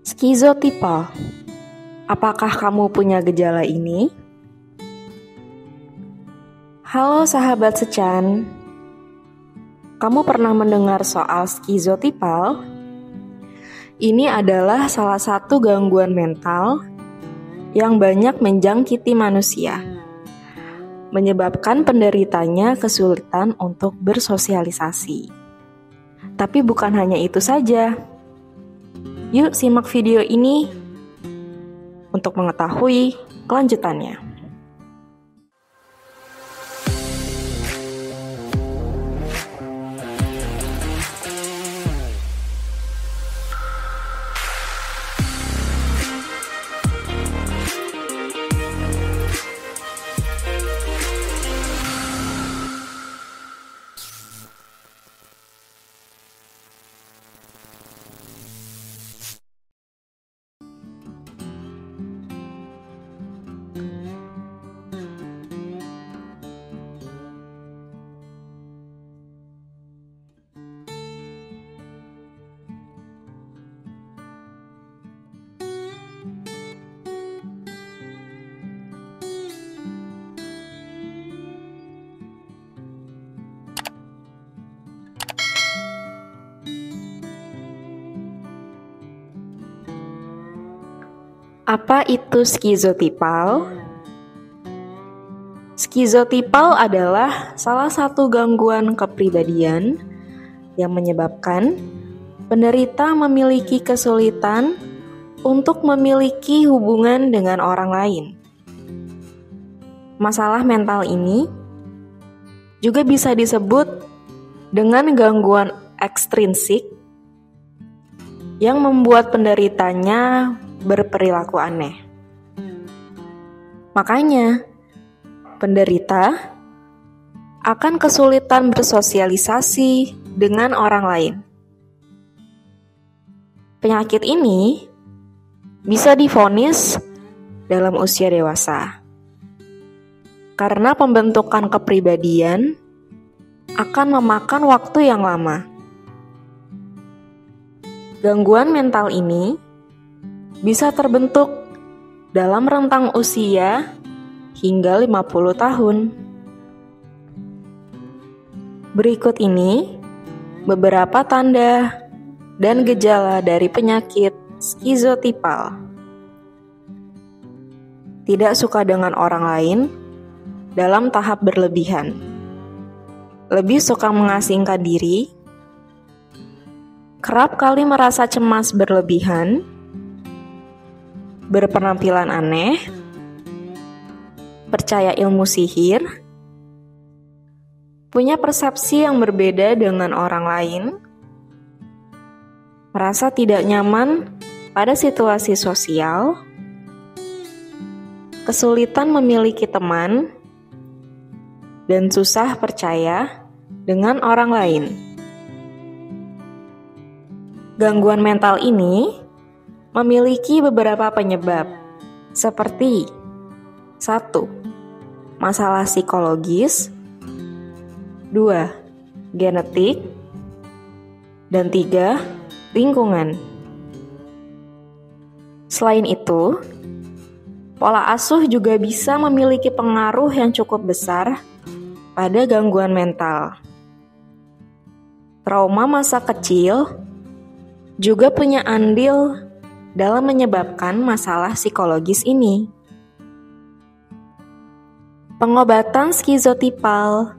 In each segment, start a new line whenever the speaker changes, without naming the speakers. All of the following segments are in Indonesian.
Skizotipal. Apakah kamu punya gejala ini? Halo sahabat Secan. Kamu pernah mendengar soal skizotipal? Ini adalah salah satu gangguan mental yang banyak menjangkiti manusia, menyebabkan penderitanya kesulitan untuk bersosialisasi. Tapi bukan hanya itu saja. Yuk simak video ini untuk mengetahui kelanjutannya. Apa itu skizotipal? Skizotipal adalah salah satu gangguan kepribadian yang menyebabkan penderita memiliki kesulitan untuk memiliki hubungan dengan orang lain. Masalah mental ini juga bisa disebut dengan gangguan ekstrinsik yang membuat penderitanya berperilaku aneh. Makanya, penderita akan kesulitan bersosialisasi dengan orang lain. Penyakit ini bisa divonis dalam usia dewasa, karena pembentukan kepribadian akan memakan waktu yang lama. Gangguan mental ini bisa terbentuk dalam rentang usia hingga 50 tahun. Berikut ini beberapa tanda dan gejala dari penyakit skizotipal. Tidak suka dengan orang lain dalam tahap berlebihan. Lebih suka mengasingkan diri. Kerap kali merasa cemas berlebihan. Berpenampilan aneh, percaya ilmu sihir, punya persepsi yang berbeda dengan orang lain, merasa tidak nyaman pada situasi sosial, kesulitan memiliki teman, dan susah percaya dengan orang lain. Gangguan mental ini memiliki beberapa penyebab, seperti 1. Masalah psikologis, 2. Genetik, dan 3. Lingkungan. Selain itu, pola asuh juga bisa memiliki pengaruh yang cukup besar pada gangguan mental. Trauma masa kecil juga punya andil dalam menyebabkan masalah psikologis ini. Pengobatan skizotipal.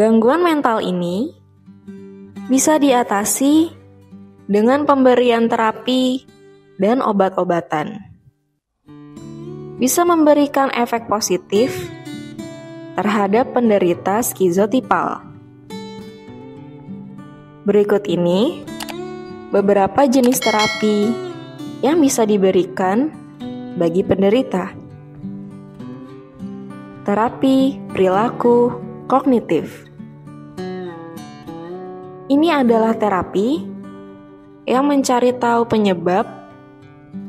Gangguan mental ini bisa diatasi dengan pemberian terapi dan obat-obatan. Bisa memberikan efek positif terhadap penderita skizotipal. Berikut ini beberapa jenis terapi yang bisa diberikan bagi penderita. Terapi perilaku kognitif. Ini adalah terapi yang mencari tahu penyebab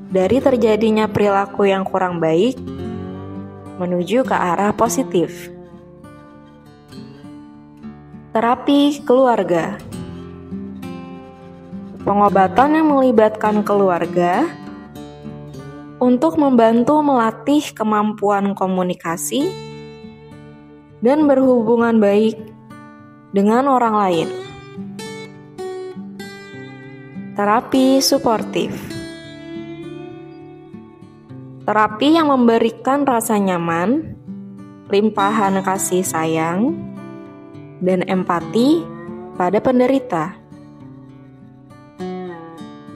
dari terjadinya perilaku yang kurang baik menuju ke arah positif. Terapi keluarga. Pengobatan yang melibatkan keluarga untuk membantu melatih kemampuan komunikasi dan berhubungan baik dengan orang lain. Terapi suportif. Terapi yang memberikan rasa nyaman, limpahan kasih sayang, dan empati pada penderita.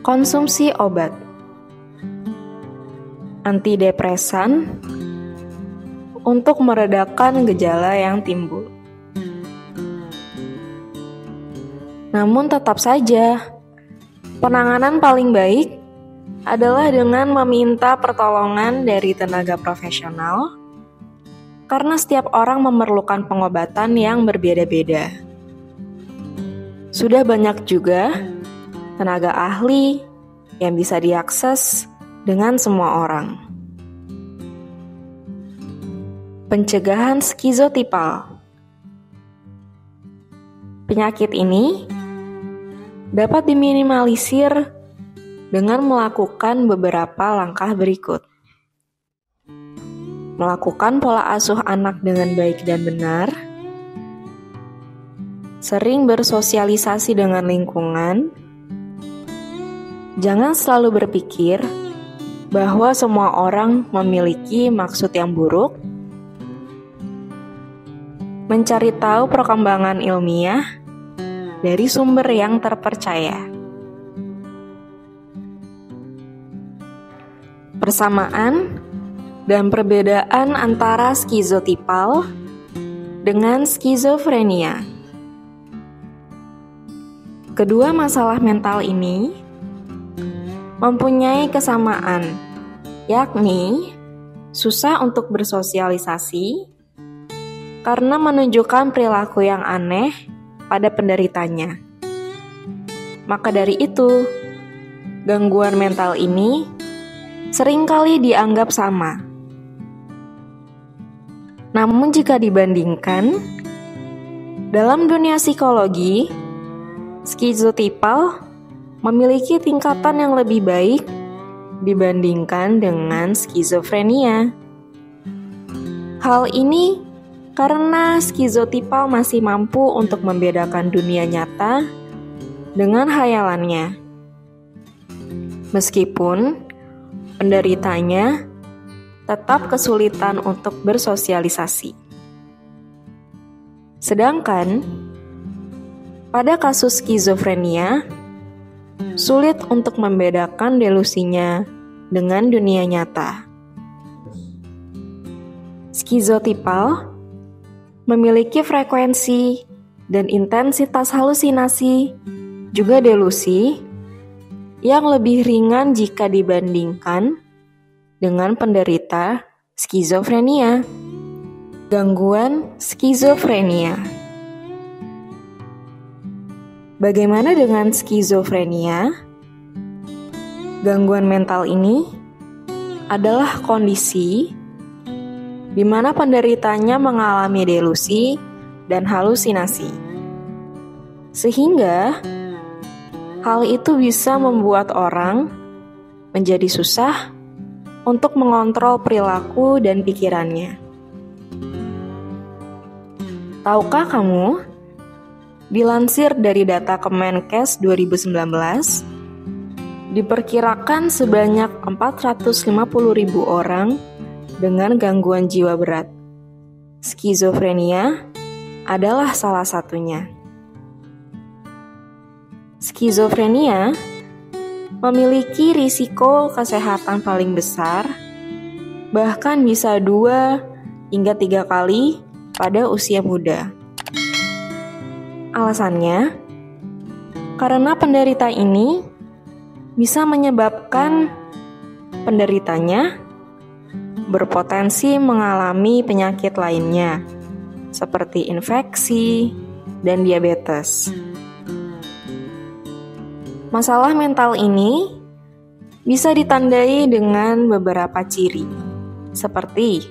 Konsumsi obat. Antidepresan untuk meredakan gejala yang timbul. Namun tetap saja, penanganan paling baik adalah dengan meminta pertolongan dari tenaga profesional, karena setiap orang memerlukan pengobatan yang berbeda-beda. Sudah banyak juga tenaga ahli yang bisa diakses dengan semua orang. Pencegahan skizotipal. Penyakit ini dapat diminimalisir dengan melakukan beberapa langkah berikut. Melakukan pola asuh anak dengan baik dan benar, sering bersosialisasi dengan lingkungan, jangan selalu berpikir bahwa semua orang memiliki maksud yang buruk, mencari tahu perkembangan ilmiah dari sumber yang terpercaya. Persamaan dan perbedaan antara skizotipal dengan skizofrenia. Kedua masalah mental ini mempunyai kesamaan, yakni susah untuk bersosialisasi karena menunjukkan perilaku yang aneh pada penderitanya. Maka dari itu, gangguan mental ini seringkali dianggap sama. Namun jika dibandingkan, dalam dunia psikologi, skizotipal memiliki tingkatan yang lebih baik dibandingkan dengan skizofrenia. Hal ini karena skizotipal masih mampu untuk membedakan dunia nyata dengan khayalannya. Meskipun penderitanya tetap kesulitan untuk bersosialisasi. Sedangkan pada kasus skizofrenia, sulit untuk membedakan delusinya dengan dunia nyata. Skizotipal memiliki frekuensi dan intensitas halusinasi, juga delusi, yang lebih ringan jika dibandingkan dengan penderita skizofrenia. Gangguan skizofrenia. Bagaimana dengan skizofrenia? Gangguan mental ini adalah kondisi di mana penderitanya mengalami delusi dan halusinasi, sehingga hal itu bisa membuat orang menjadi susah untuk mengontrol perilaku dan pikirannya. Tahukah kamu, dilansir dari data Kemenkes 2019, diperkirakan sebanyak 450.000 orang dengan gangguan jiwa berat. Skizofrenia adalah salah satunya. Skizofrenia memiliki risiko kesehatan paling besar, bahkan bisa 2 hingga 3 kali pada usia muda. Alasannya, karena penderita ini bisa menyebabkan penderitanya berpotensi mengalami penyakit lainnya, seperti infeksi dan diabetes. Masalah mental ini bisa ditandai dengan beberapa ciri, seperti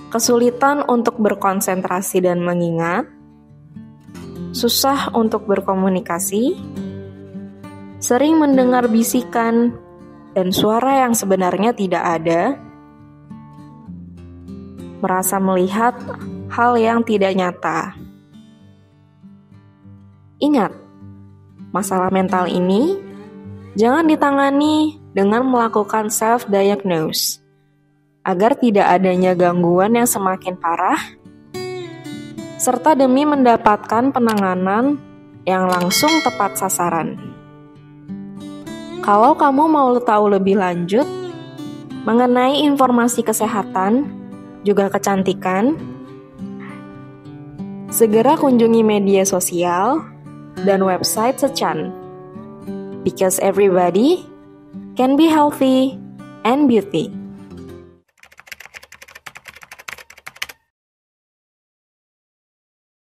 kesulitan untuk berkonsentrasi dan mengingat, susah untuk berkomunikasi, sering mendengar bisikan dan suara yang sebenarnya tidak ada, merasa melihat hal yang tidak nyata. Ingat, masalah mental ini jangan ditangani dengan melakukan self-diagnose, agar tidak adanya gangguan yang semakin parah, serta demi mendapatkan penanganan yang langsung tepat sasaran. Kalau kamu mau tahu lebih lanjut mengenai informasi kesehatan, juga kecantikan, segera kunjungi media sosial dan website Sechan. Because everybody can be healthy and beauty.